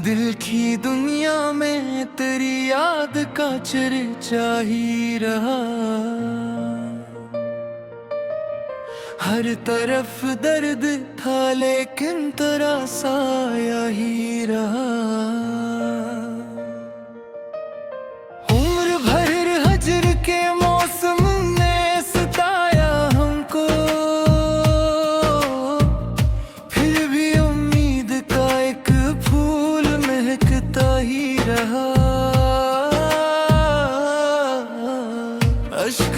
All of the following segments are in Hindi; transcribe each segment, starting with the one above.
दिल की दुनिया में तेरी याद का चर्चा ही रहा। हर तरफ दर्द था लेकिन तेरा साया ही रहा। उम्र भर हजर के मौसम ने सताया हमको, फिर भी उम्मीद का एक फूल महकता ही रहा। अश्क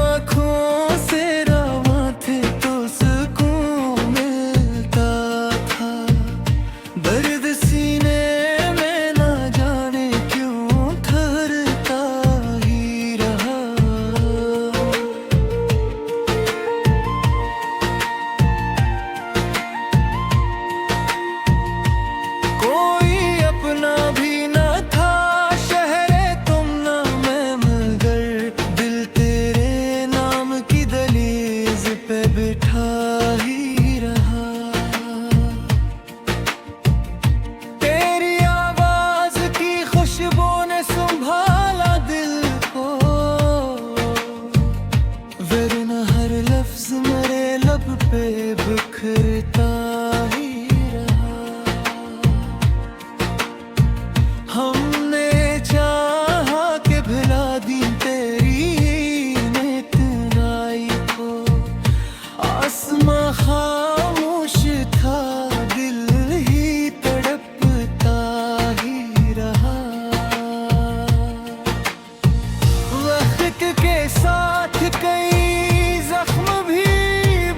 आँखों से रवा थे तो सुकून मिलता था, दर्द सीने में ना जाने क्यों ठहरता ही रहा। कोई अपना भी ना था, शहरे तुम ना मैं मगर दिल तेरे नाम की दहलीज पे बिठा ही रहा। तेरी आवाज की खुशबू ने संभाला दिल को, वरना हर लफ्ज मेरे लब पे बिखरता ही रहा। हमने चाहा कि भुला दी तेरी नेतनाई को, आसमां खामोश था दिल ही तड़पता ही रहा। वक्त के साथ कई जख्म भी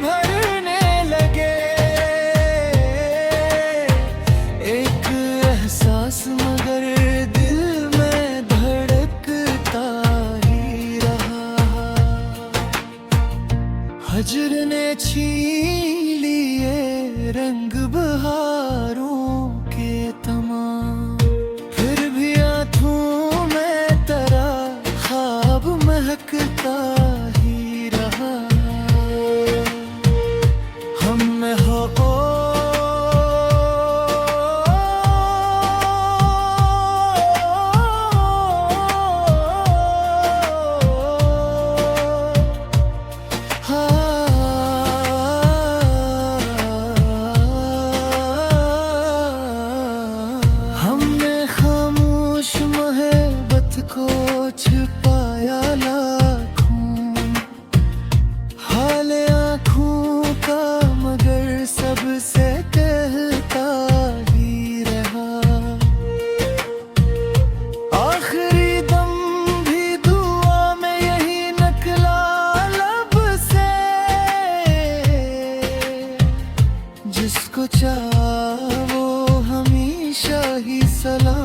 भरने लगे, एक एहसास मगर दिल में धड़कता ही रहा। हजर ने छीन लिए रंग बहारों के तमाम, फिर भी आँखों में तेरा ख्वाब महकता ही रहा। हम में हो हमने खामोश मोहब्बत को छुपाया लाखों, हाल आँखों का मगर सबसे कहता ही रहा। आखिरी दम भी दुआ में यही निकला लब से, जिसको चाहा वो हमेशा ही सलाम